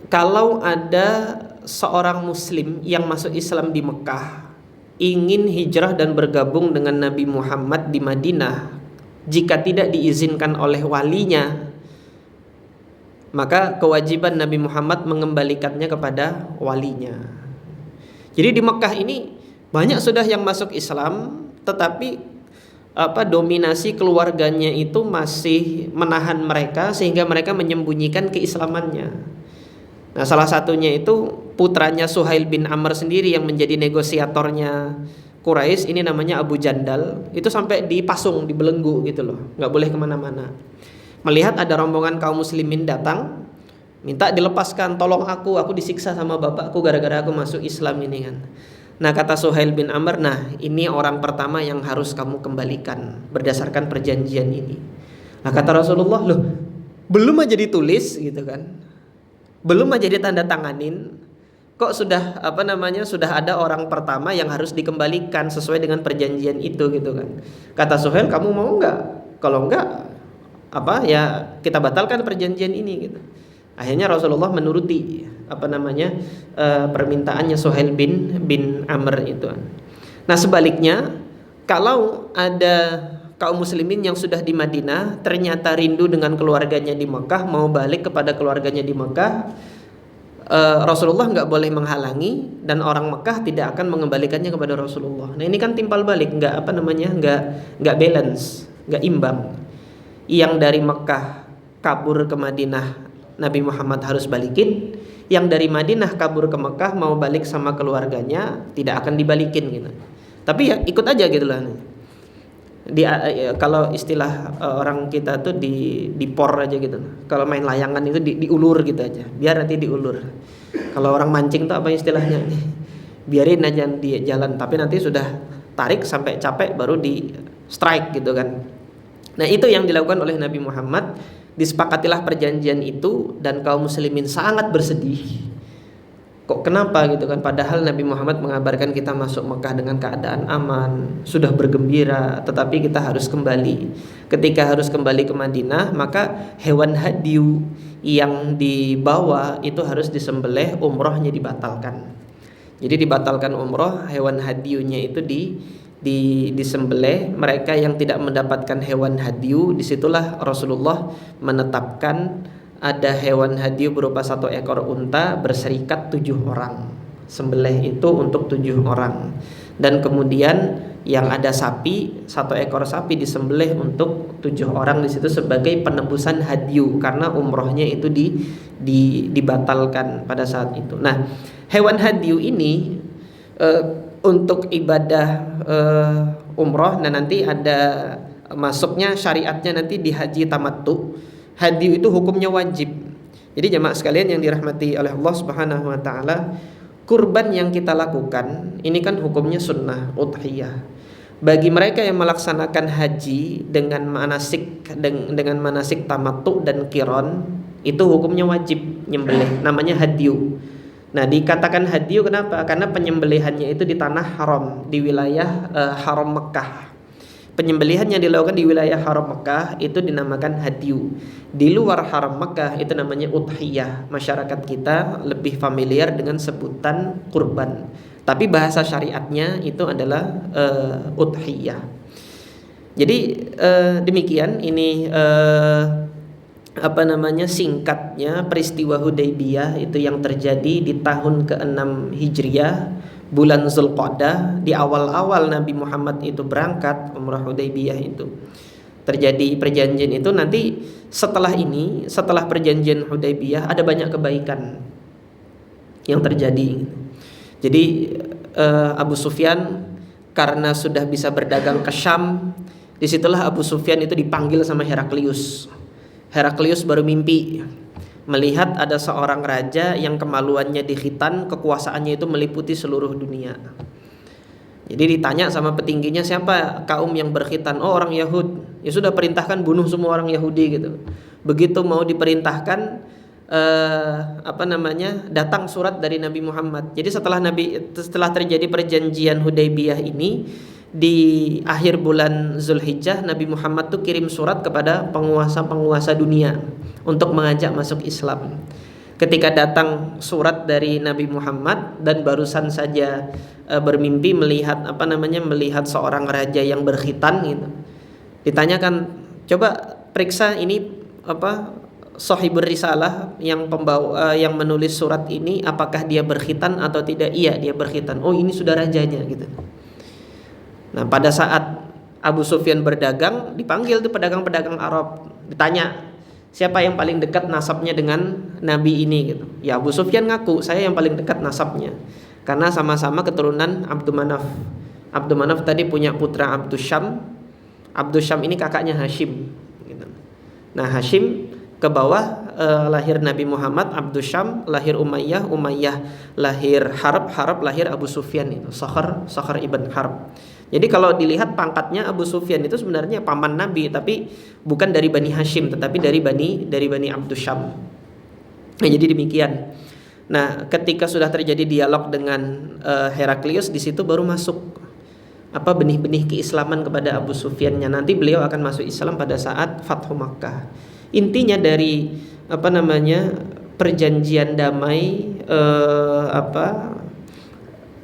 Kalau ada seorang muslim yang masuk Islam di Mekah, ingin hijrah dan bergabung dengan Nabi Muhammad di Madinah, jika tidak diizinkan oleh walinya, maka kewajiban Nabi Muhammad mengembalikannya kepada walinya. Jadi di Mekah ini banyak sudah yang masuk Islam, tetapi dominasi keluarganya itu masih menahan mereka sehingga mereka menyembunyikan keislamannya. Nah, salah satunya itu putranya Suhail bin Amr sendiri yang menjadi negosiatornya Quraisy, ini namanya Abu Jandal. Itu sampai dipasung, dibelenggu gitu loh, nggak boleh kemana-mana. Melihat ada rombongan kaum muslimin datang, minta dilepaskan, tolong aku disiksa sama bapakku gara-gara aku masuk Islam ini kan. Nah, kata Suhail bin Amr, nah ini orang pertama yang harus kamu kembalikan berdasarkan perjanjian ini. Nah, kata Rasulullah, loh belum aja ditulis gitu kan, belum aja ditanda tanganin, kok sudah sudah ada orang pertama yang harus dikembalikan sesuai dengan perjanjian itu gitu kan. Kata Suhail, kamu mau nggak? Kalau nggak, ya kita batalkan perjanjian ini gitu. Akhirnya Rasulullah menuruti permintaannya Suhail bin Amr itu. Nah sebaliknya, kalau ada kaum muslimin yang sudah di Madinah ternyata rindu dengan keluarganya di Mekah, mau balik kepada keluarganya di Mekah, Rasulullah nggak boleh menghalangi dan orang Mekah tidak akan mengembalikannya kepada Rasulullah. Nah ini kan timpal balik, nggak balance, nggak imbang. Yang dari Mekah kabur ke Madinah, Nabi Muhammad harus balikin. Yang dari Madinah kabur ke Mekah mau balik sama keluarganya, tidak akan dibalikin gitu. Tapi ya ikut aja gitu lah. Kalau istilah orang kita tuh dipor aja gitu. Kalau main layangan itu diulur gitu aja, biar nanti diulur. Kalau orang mancing tuh apa istilahnya? Biarin aja dia jalan, tapi nanti sudah tarik sampai capek baru di strike gitu kan. Nah itu yang dilakukan oleh Nabi Muhammad. Disepakatilah perjanjian itu dan kaum muslimin sangat bersedih. Kok kenapa gitu kan? Padahal Nabi Muhammad mengabarkan kita masuk Mekah dengan keadaan aman, sudah bergembira, tetapi kita harus kembali. Ketika harus kembali ke Madinah, maka hewan hadyu yang dibawa itu harus disembelih, umrohnya dibatalkan. Jadi dibatalkan umroh, hewan hadyunya itu disembelih. Mereka yang tidak mendapatkan hewan hadyu, disitulah Rasulullah menetapkan ada hewan hadyu berupa 1 ekor unta berserikat 7 orang. Sembelih itu untuk 7 orang. Dan kemudian yang ada sapi, 1 ekor sapi disembelih untuk 7 orang di situ sebagai penebusan hadyu karena umrohnya itu dibatalkan pada saat itu. Nah, hewan hadyu ini untuk ibadah umroh, dan nanti ada masuknya syariatnya nanti di haji tamattu. Hadyu itu hukumnya wajib. Jadi jemaah sekalian yang dirahmati oleh Allah Subhanahu wa taala, kurban yang kita lakukan ini kan hukumnya sunnah udhiyah. Bagi mereka yang melaksanakan haji dengan manasik tamattu dan qiran, itu hukumnya wajib nyembelih, namanya hadyu. Nah, dikatakan hadyu kenapa? Karena penyembelihannya itu di tanah haram, di wilayah haram Mekah. Penyembelihan yang dilakukan di wilayah haram Mekah itu dinamakan hadyu. Di luar haram Mekah itu namanya udhiyah. Masyarakat kita lebih familiar dengan sebutan kurban. Tapi bahasa syariatnya itu adalah udhiyah. Jadi demikian ini singkatnya peristiwa Hudaybiyah itu yang terjadi di tahun ke-6 Hijriah, bulan Zulqa'dah. Di awal-awal Nabi Muhammad itu berangkat umrah Hudaybiyah itu terjadi perjanjian itu. Nanti setelah perjanjian Hudaybiyah ada banyak kebaikan yang terjadi. Jadi Abu Sufyan karena sudah bisa berdagang ke Syam, disitulah Abu Sufyan itu dipanggil sama Heraklius. Heraklius baru mimpi melihat ada seorang raja yang kemaluannya dikhitan, kekuasaannya itu meliputi seluruh dunia. Jadi ditanya sama petingginya, siapa kaum yang berkhitan? Oh, orang Yahud. Ya sudah, perintahkan bunuh semua orang Yahudi gitu. Begitu mau diperintahkan datang surat dari Nabi Muhammad. Jadi setelah terjadi perjanjian Hudaybiyah ini, di akhir bulan Zulhijjah, Nabi Muhammad tuh kirim surat kepada penguasa-penguasa dunia untuk mengajak masuk Islam. Ketika datang surat dari Nabi Muhammad dan barusan saja bermimpi melihat seorang raja yang berkhitan gitu. Ditanyakan, coba periksa ini Sahibur Risalah yang pembawa yang menulis surat ini, apakah dia berkhitan atau tidak? Iya, dia berkhitan. Oh, ini sudah rajanya gitu. Nah, pada saat Abu Sufyan berdagang, dipanggil tuh pedagang-pedagang Arab, ditanya, siapa yang paling dekat nasabnya dengan Nabi ini gitu. Ya, Abu Sufyan ngaku, saya yang paling dekat nasabnya. Karena sama-sama keturunan Abdul Manaf. Abdul Manaf tadi punya putra Abdul Syam. Abdul Syam ini kakaknya Hashim gitu. Nah, Hashim ke bawah lahir Nabi Muhammad, Abdul Syam lahir Umayyah, Umayyah lahir Harb, Harb lahir Abu Sufyan itu, Sakhar ibn Harb. Jadi kalau dilihat pangkatnya Abu Sufyan itu sebenarnya paman Nabi, tapi bukan dari Bani Hashim, tetapi dari Bani Abdul Syam. Nah, jadi demikian. Nah, ketika sudah terjadi dialog dengan Heraklius, di situ baru masuk benih-benih keislaman kepada Abu Sufyannya. Nanti beliau akan masuk Islam pada saat Fathu Makkah. Intinya dari perjanjian damai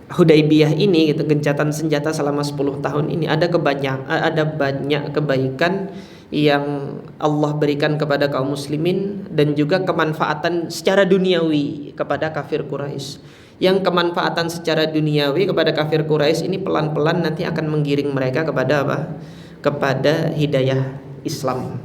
Hudaybiyah ini gitu, gencatan senjata selama 10 tahun ini ada banyak kebaikan yang Allah berikan kepada kaum muslimin dan juga kemanfaatan secara duniawi kepada kafir Quraisy. Yang kemanfaatan secara duniawi kepada kafir Quraisy ini pelan-pelan nanti akan menggiring mereka kepada apa? Kepada hidayah Islam.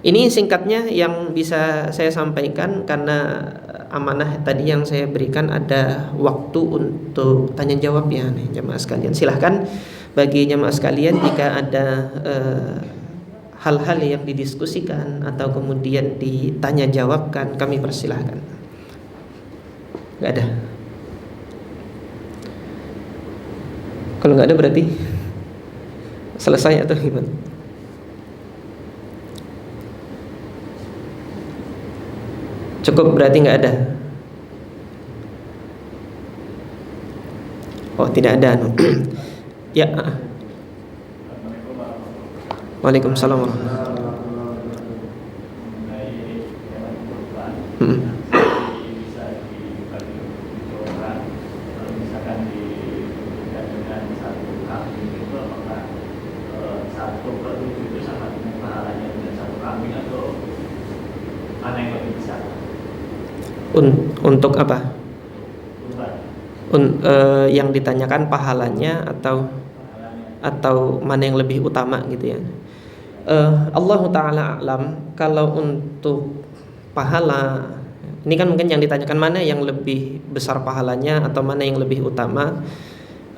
Ini singkatnya yang bisa saya sampaikan, karena amanah tadi yang saya berikan ada waktu untuk tanya jawab ya nih, jamaah sekalian. Silahkan bagi jamaah sekalian jika ada hal-hal yang didiskusikan atau kemudian ditanya jawabkan, kami persilahkan. Nggak ada. Kalau nggak ada berarti selesai atau gimana? Cukup berarti nggak ada. Oh, tidak ada. Ya. Waalaikumsalam warahmatullahi wabarakatuh. Untuk apa? Yang ditanyakan pahalanya atau mana yang lebih utama gitu ya. Allah Ta'ala a'lam. Kalau untuk pahala, ini kan mungkin yang ditanyakan mana yang lebih besar pahalanya atau mana yang lebih utama.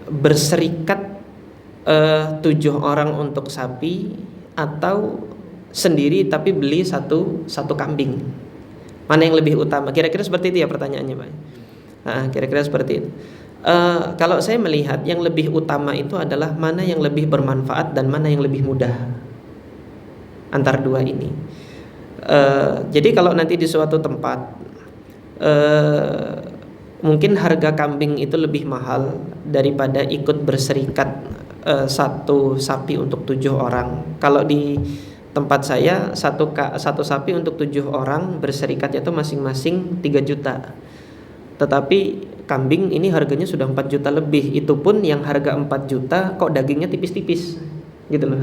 Berserikat 7 orang untuk sapi atau sendiri tapi beli satu kambing. Mana yang lebih utama? Kira-kira seperti itu ya pertanyaannya, Pak. Kira-kira seperti itu. Kalau saya melihat yang lebih utama itu adalah mana yang lebih bermanfaat dan mana yang lebih mudah antara dua ini. Jadi kalau nanti di suatu tempat mungkin harga kambing itu lebih mahal daripada ikut berserikat satu sapi untuk 7 orang. Kalau di tempat saya satu sapi untuk 7 orang berserikatnya itu masing-masing 3 juta. Tetapi kambing ini harganya sudah 4 juta lebih. Itu pun yang harga 4 juta kok dagingnya tipis-tipis gitu loh.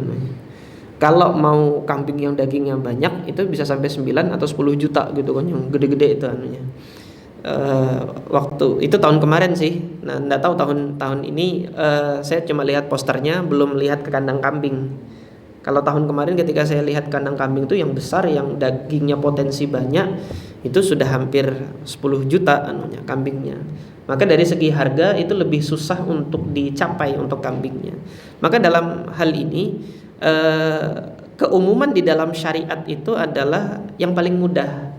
Kalau mau kambing yang dagingnya banyak itu bisa sampai 9 atau 10 juta gitu kan, yang gede-gede itu anunya. Waktu itu tahun kemarin sih. Nah, enggak tahu tahun ini saya cuma lihat posternya, belum lihat ke kandang kambing. Kalau tahun kemarin ketika saya lihat kandang kambing itu yang besar, yang dagingnya potensi banyak, itu sudah hampir 10 juta anunya kambingnya. Maka dari segi harga itu lebih susah untuk dicapai untuk kambingnya. Maka dalam hal ini keumuman di dalam syariat itu adalah yang paling mudah.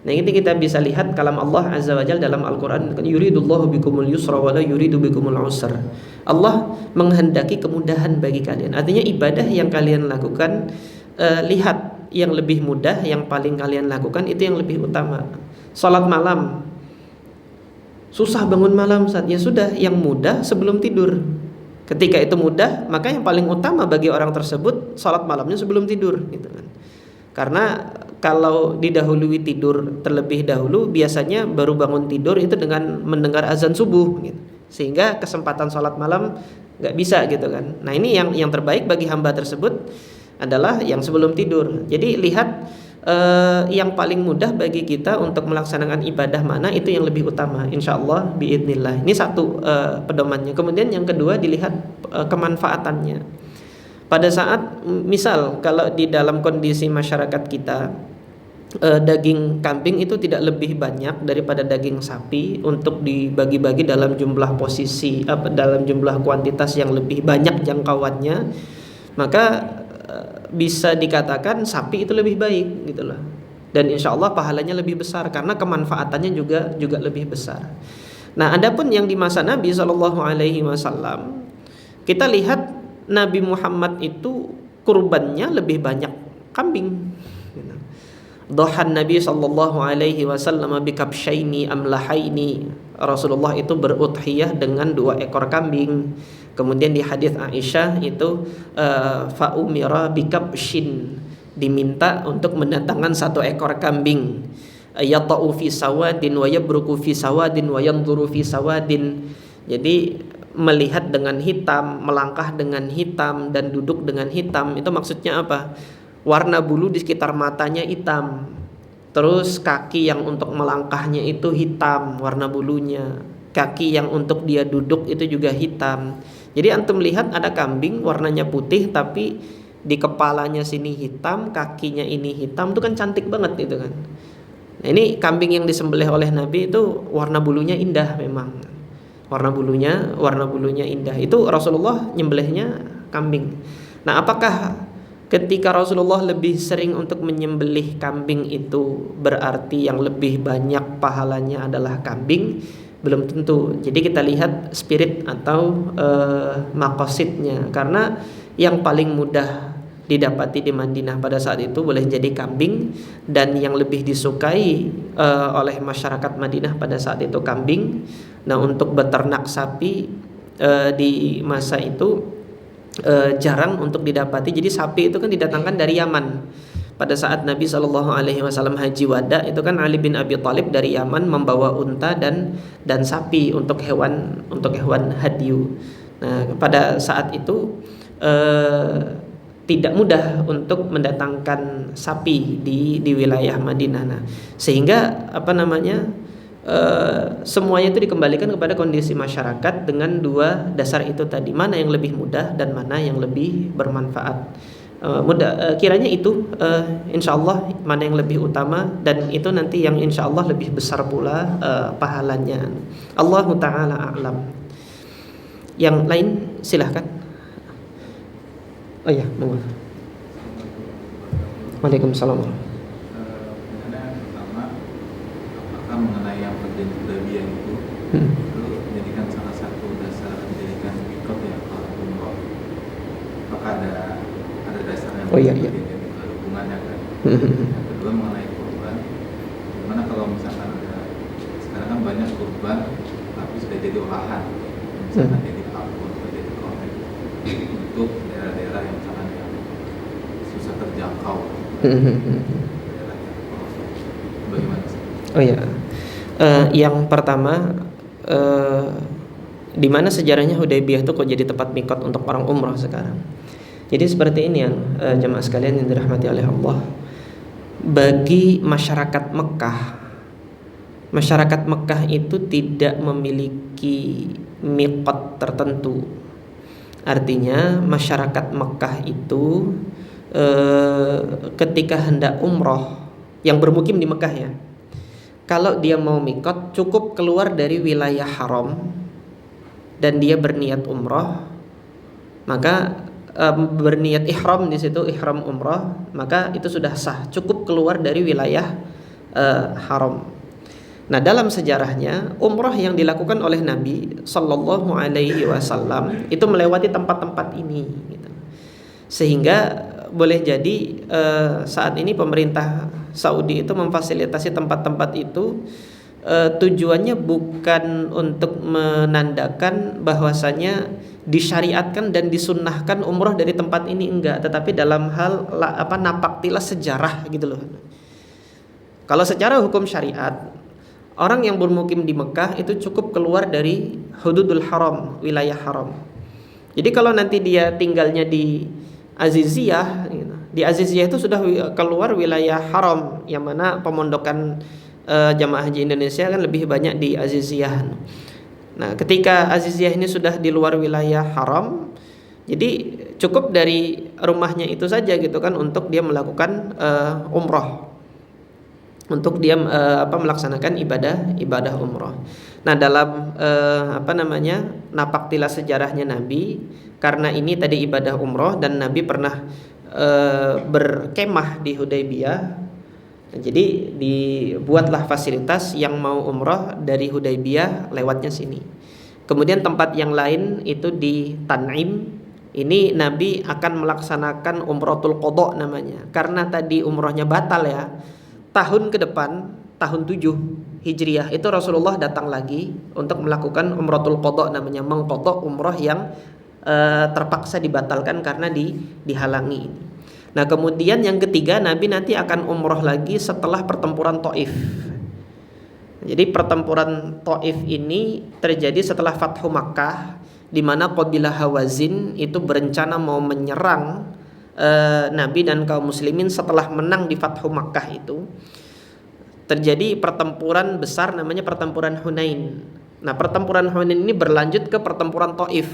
Nah, ini kita bisa lihat kalam Allah Azza wa Jalla dalam Al-Qur'an, yuridullahu bikumul yusra wa la yuridu bikumul usra. Allah menghendaki kemudahan bagi kalian. Artinya ibadah yang kalian lakukan, lihat yang lebih mudah, yang paling kalian lakukan itu yang lebih utama. Salat malam, susah bangun malam, saatnya sudah yang mudah sebelum tidur. Ketika itu mudah, maka yang paling utama bagi orang tersebut salat malamnya sebelum tidur gitu kan. Karena kalau didahului tidur terlebih dahulu, biasanya baru bangun tidur itu dengan mendengar azan subuh gitu. Sehingga kesempatan sholat malam nggak bisa gitu kan. Nah, ini yang terbaik bagi hamba tersebut adalah yang sebelum tidur. Jadi lihat yang paling mudah bagi kita untuk melaksanakan ibadah mana, itu yang lebih utama, insyaallah biidznillah. Ini satu pedomannya. Kemudian yang kedua dilihat kemanfaatannya. Pada saat misal kalau di dalam kondisi masyarakat kita daging kambing itu tidak lebih banyak daripada daging sapi untuk dibagi-bagi dalam jumlah posisi, dalam jumlah kuantitas yang lebih banyak jangkauannya, maka bisa dikatakan sapi itu lebih baik gitu loh. Dan insya Allah pahalanya lebih besar karena kemanfaatannya juga lebih besar. Nah, adapun yang di masa Nabi SAW, kita lihat Nabi Muhammad itu kurbannya lebih banyak kambing. Dhahan Nabi sallallahu alaihi wasallam bikabsyaini amlahaini. Rasulullah itu berudhiyah dengan 2 ekor kambing. Kemudian di hadis Aisyah itu faumira bikabshin, diminta untuk mendatangkan 1 ekor kambing. yata'u fi sawadin wa yabruku fi sawadin wa yanzuru fi sawadin. Jadi melihat dengan hitam, melangkah dengan hitam, dan duduk dengan hitam, itu maksudnya apa? Warna bulu di sekitar matanya hitam, terus kaki yang untuk melangkahnya itu hitam warna bulunya, kaki yang untuk dia duduk itu juga hitam. Jadi antum lihat ada kambing warnanya putih tapi di kepalanya sini hitam, kakinya ini hitam, itu kan cantik banget itu kan. Nah, ini kambing yang disembelih oleh Nabi itu warna bulunya indah memang. Warna bulunya indah. Itu Rasulullah nyembelihnya kambing. Nah, apakah ketika Rasulullah lebih sering untuk menyembelih kambing itu berarti yang lebih banyak pahalanya adalah kambing? Belum tentu. Jadi kita lihat spirit atau maqasidnya. Karena yang paling mudah didapati di Madinah pada saat itu boleh jadi kambing, dan yang lebih disukai oleh masyarakat Madinah pada saat itu kambing. Nah, untuk beternak sapi di masa itu jarang untuk didapati. Jadi sapi itu kan didatangkan dari Yaman. Pada saat Nabi SAW haji wada, itu kan Ali bin Abi Thalib dari Yaman membawa unta dan sapi untuk hewan hadyu. Nah, pada saat itu tidak mudah untuk mendatangkan sapi di wilayah Madinah. Nah, sehingga semuanya itu dikembalikan kepada kondisi masyarakat dengan dua dasar itu tadi, mana yang lebih mudah dan mana yang lebih bermanfaat. Kiranya itu insyaallah mana yang lebih utama, dan itu nanti yang insyaallah lebih besar pula pahalanya. Allahu ta'ala a'lam. Yang lain silahkan. Oh ya, monggo. Waalaikumsalam. Mengenai yang perjanjian Hudaybiyah itu menjadikan salah satu dasar menjadikan mikot ya kalau umroh. Apakah ada dasarnya? Oh iya. Hubungannya kan. Yang kedua mengenai kurban. Gimana kalau misalkan sekarang kan banyak kurban tapi sudah jadi olahan, misalkan jadi kalkun atau jadi korek untuk daerah-daerah yang misalkan yang susah terjangkau. Bagaimana sih? Oh ya. Yang pertama, di mana sejarahnya Hudaybiyah itu kok jadi tempat mikot untuk orang umrah sekarang? Jadi seperti ini ya, jemaah sekalian yang dirahmati oleh Allah. Bagi masyarakat Mekah itu tidak memiliki mikot tertentu. Artinya masyarakat Mekah itu ketika hendak umroh yang bermukim di Mekah ya, kalau dia mau mikot cukup keluar dari wilayah haram dan dia berniat umroh, maka berniat ihram di situ, ihram umroh, maka itu sudah sah, cukup keluar dari wilayah haram. Nah, dalam sejarahnya umroh yang dilakukan oleh Nabi Sallallahu Alaihi Wasallam itu melewati tempat-tempat ini, gitu. Sehingga boleh jadi saat ini pemerintah Saudi itu memfasilitasi tempat-tempat itu, tujuannya bukan untuk menandakan bahwasanya disyariatkan dan disunnahkan umroh dari tempat ini, enggak, tetapi dalam hal napaktilas sejarah gitu loh. Kalau secara hukum syariat, orang yang bermukim di Mekah itu cukup keluar dari hududul haram, wilayah haram. Jadi kalau nanti dia tinggalnya di Aziziyah, di Aziziyah itu sudah keluar wilayah haram, yang mana pemondokan jamaah haji Indonesia kan lebih banyak di Aziziyah. Nah, ketika Aziziyah ini sudah di luar wilayah haram, jadi cukup dari rumahnya itu saja gitu kan untuk dia melakukan umroh, untuk dia melaksanakan ibadah umroh. Nah, dalam napaktilas sejarahnya Nabi, karena ini tadi ibadah umroh dan Nabi pernah berkemah di Hudaybiyah, jadi dibuatlah fasilitas yang mau umroh dari Hudaybiyah lewatnya sini. Kemudian tempat yang lain itu di Tan'im. Ini Nabi akan melaksanakan umrohul qadha namanya, karena tadi umrohnya batal ya. Tahun ke depan, tahun 7 Hijriah itu Rasulullah datang lagi untuk melakukan umrohul qadha namanya, mengqadha umroh yang terpaksa dibatalkan karena dihalangi. Nah, kemudian yang ketiga, Nabi nanti akan umroh lagi setelah pertempuran Taif. Jadi pertempuran Taif ini terjadi setelah Fathu Makkah, di mana kabilah Hawazin itu berencana mau menyerang Nabi dan kaum muslimin setelah menang di Fathu Makkah itu. Terjadi pertempuran besar namanya pertempuran Hunain. Nah, pertempuran Hunain ini berlanjut ke pertempuran Taif.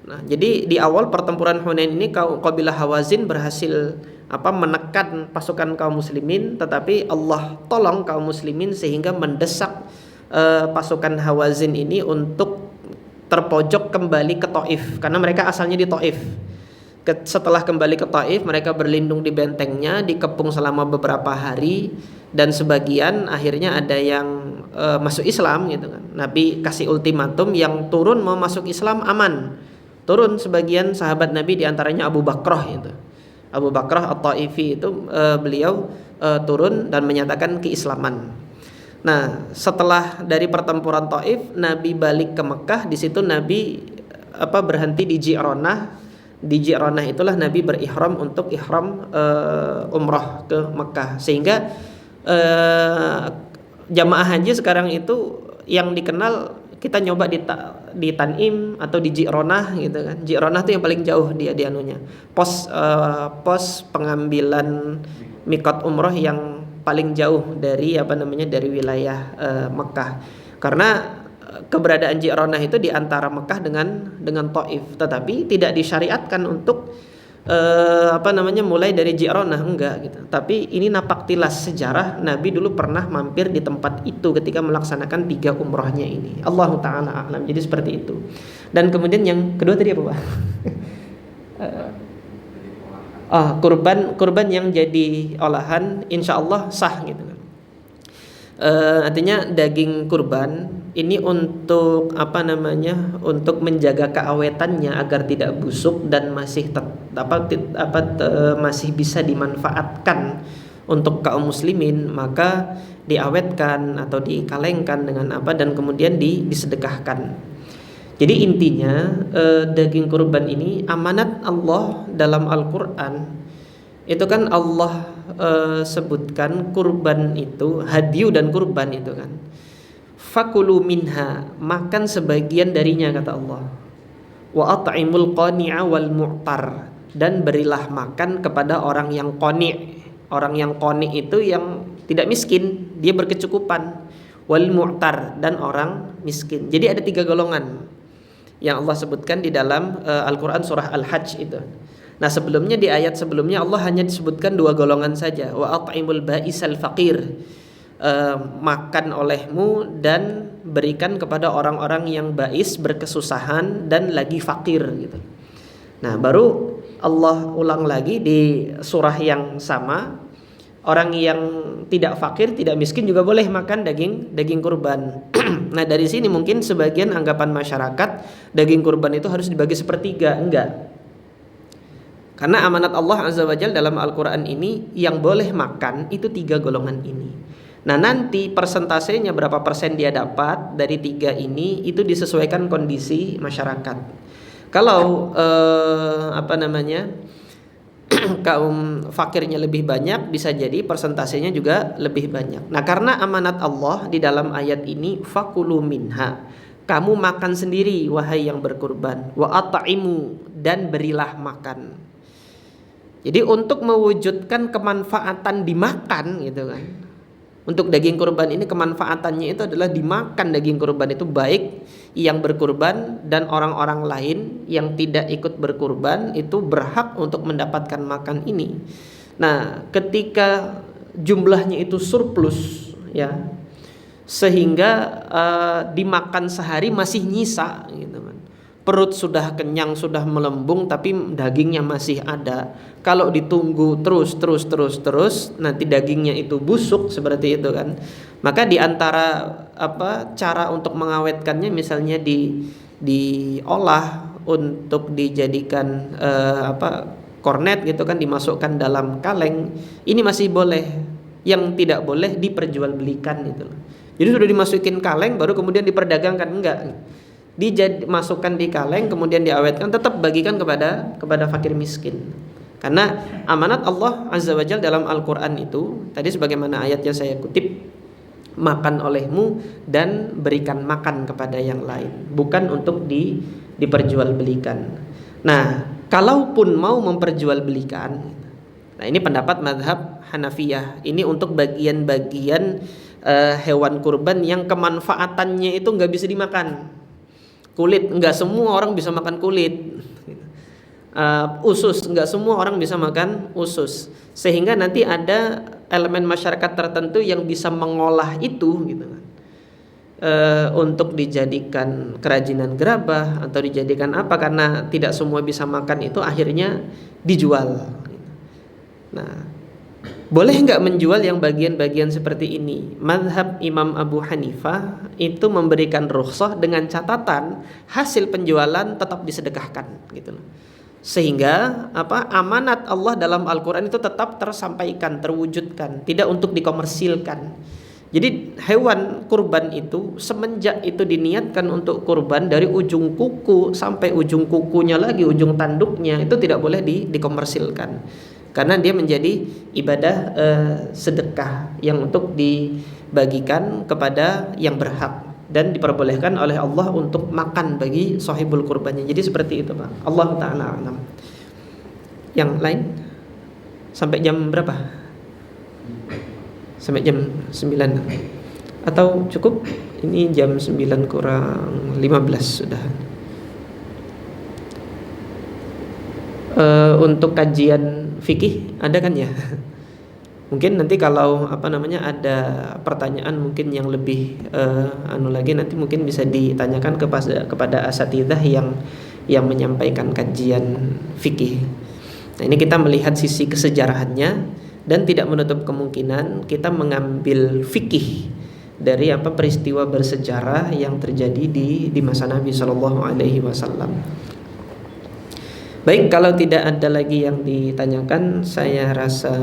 Nah, jadi di awal pertempuran Hunain ini kabilah Hawazin berhasil menekan pasukan kaum muslimin, tetapi Allah tolong kaum muslimin sehingga mendesak pasukan Hawazin ini untuk terpojok kembali ke Taif, karena mereka asalnya di Taif. Setelah kembali ke Taif, mereka berlindung di bentengnya, dikepung selama beberapa hari, dan sebagian akhirnya ada yang masuk Islam gitu kan. Nabi kasih ultimatum, yang turun mau masuk Islam aman. Turun sebagian sahabat Nabi, diantaranya Abu Bakrah itu. Abu Bakrah At-Taifi itu beliau turun dan menyatakan keislaman. Nah, setelah dari pertempuran Taif, Nabi balik ke Mekah. Di situ Nabi berhenti di Ji'ronah. Di Ji'ronah itulah Nabi berihram untuk ihram umrah ke Mekah. Sehingga jamaah haji sekarang itu yang dikenal, kita nyoba di Tanim atau di Ji'ronah gitu kan. Ji'ronah itu yang paling jauh dia anunya. Pos pengambilan mikot umroh yang paling jauh dari dari wilayah Mekah. Karena keberadaan Ji'ronah itu di antara Mekah dengan Taif, tetapi tidak disyariatkan untuk mulai dari Ji'ronah, enggak gitu. Tapi ini napaktilas sejarah, Nabi dulu pernah mampir di tempat itu ketika melaksanakan 3 umrohnya ini. Allahu taala a'lam. Jadi seperti itu. Dan kemudian yang kedua tadi apa, Pak? Kurban yang jadi olahan insyaallah sah gitu kan. Artinya daging kurban ini untuk untuk menjaga keawetannya agar tidak busuk dan masih masih bisa dimanfaatkan untuk kaum muslimin, maka diawetkan atau dikalengkan dengan dan kemudian disedekahkan. Jadi intinya daging kurban ini amanat Allah dalam Al-Qur'an. Itu kan Allah sebutkan kurban itu, hadyu dan kurban itu kan. Fakulu minha, makan sebagian darinya kata Allah. Wa at'imul qani'a wal mu'tar, dan berilah makan kepada orang yang qani'. Orang yang qani' itu yang tidak miskin, dia berkecukupan. Wal mu'tar, dan orang miskin. Jadi ada 3 golongan yang Allah sebutkan di dalam Al-Quran surah Al-Hajj itu. Nah, sebelumnya di ayat sebelumnya Allah hanya disebutkan 2 golongan saja. Wa at'imul ba'isal faqir, makan olehmu dan berikan kepada orang-orang yang ba'is, berkesusahan dan lagi fakir gitu. Nah, baru Allah ulang lagi di surah yang sama, orang yang tidak fakir, tidak miskin juga boleh makan daging kurban. Nah, dari sini mungkin sebagian anggapan masyarakat daging kurban itu harus dibagi sepertiga. Enggak. Karena amanat Allah Azza wa Jalla dalam Al-Quran ini, yang boleh makan itu 3 golongan ini. Nah, nanti persentasenya berapa persen dia dapat dari 3 ini, itu disesuaikan kondisi masyarakat. Kalau kaum fakirnya lebih banyak, bisa jadi persentasenya juga lebih banyak. Nah, karena amanat Allah di dalam ayat ini, fakulu minha, kamu makan sendiri wahai yang berkurban, wa at'imu, dan berilah makan. Jadi untuk mewujudkan kemanfaatan dimakan gitu kan. Untuk daging kurban ini kemanfaatannya itu adalah dimakan daging kurban itu, baik yang berkurban dan orang-orang lain yang tidak ikut berkurban itu berhak untuk mendapatkan makan ini. Nah, ketika jumlahnya itu surplus ya, sehingga dimakan sehari masih nyisa gitu kan. Perut sudah kenyang, sudah melembung, tapi dagingnya masih ada. Kalau ditunggu terus, nanti dagingnya itu busuk seperti itu kan. Maka di antara cara untuk mengawetkannya, misalnya diolah untuk dijadikan kornet gitu kan, dimasukkan dalam kaleng, ini masih boleh. Yang tidak boleh diperjualbelikan gitu. Jadi sudah dimasukin kaleng baru kemudian diperdagangkan, enggak. Dimasukkan di kaleng kemudian diawetkan, tetap bagikan kepada fakir miskin. Karena amanat Allah Azza wa Jalla dalam Al-Qur'an itu tadi sebagaimana ayat yang saya kutip, makan olehmu dan berikan makan kepada yang lain, bukan untuk diperjualbelikan. Nah, kalaupun mau memperjualbelikan, nah ini pendapat mazhab Hanafiyah. Ini untuk bagian-bagian hewan kurban yang kemanfaatannya itu nggak bisa dimakan. Kulit, nggak semua orang bisa makan kulit. Usus, nggak semua orang bisa makan usus. Sehingga nanti ada elemen masyarakat tertentu yang bisa mengolah itu, gitu kan, untuk dijadikan kerajinan gerabah atau dijadikan apa, karena tidak semua bisa makan itu, akhirnya dijual. Nah, boleh nggak menjual yang bagian-bagian seperti ini? Mazhab Imam Abu Hanifah itu memberikan rukhsah dengan catatan hasil penjualan tetap disedekahkan, gitu loh. Sehingga amanat Allah dalam Al-Quran itu tetap tersampaikan, terwujudkan, tidak untuk dikomersilkan. Jadi hewan kurban itu semenjak itu diniatkan untuk kurban, dari ujung kuku sampai ujung kukunya lagi, ujung tanduknya, itu tidak boleh dikomersilkan, karena dia menjadi ibadah sedekah yang untuk dibagikan kepada yang berhak, dan diperbolehkan oleh Allah untuk makan bagi sahibul kurbannya. Jadi seperti itu, Pak. Allah Ta'ala alam. Yang lain sampai jam berapa? Sampai jam 9 atau cukup? Ini jam 9 kurang 15 sudah. Untuk kajian fikih ada kan ya? Mungkin nanti kalau ada pertanyaan mungkin yang lebih lagi, nanti mungkin bisa ditanyakan kepada asatidzah yang menyampaikan kajian fikih. Nah, ini kita melihat sisi kesejarahannya, dan tidak menutup kemungkinan kita mengambil fikih dari peristiwa bersejarah yang terjadi di masa Nabi Shallallahu Alaihi Wasallam. Baik, kalau tidak ada lagi yang ditanyakan, saya rasa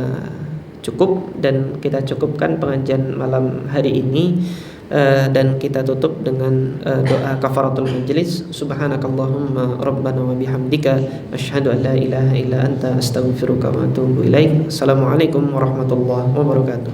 cukup, dan kita cukupkan pengajian malam hari ini, dan kita tutup dengan doa kafaratul majlis. Subhanakallahumma rabbana wa bihamdika asyhadu an la ilaha illa anta astaghfiruka wa atubu ilaik. Assalamualaikum warahmatullahi wabarakatuh.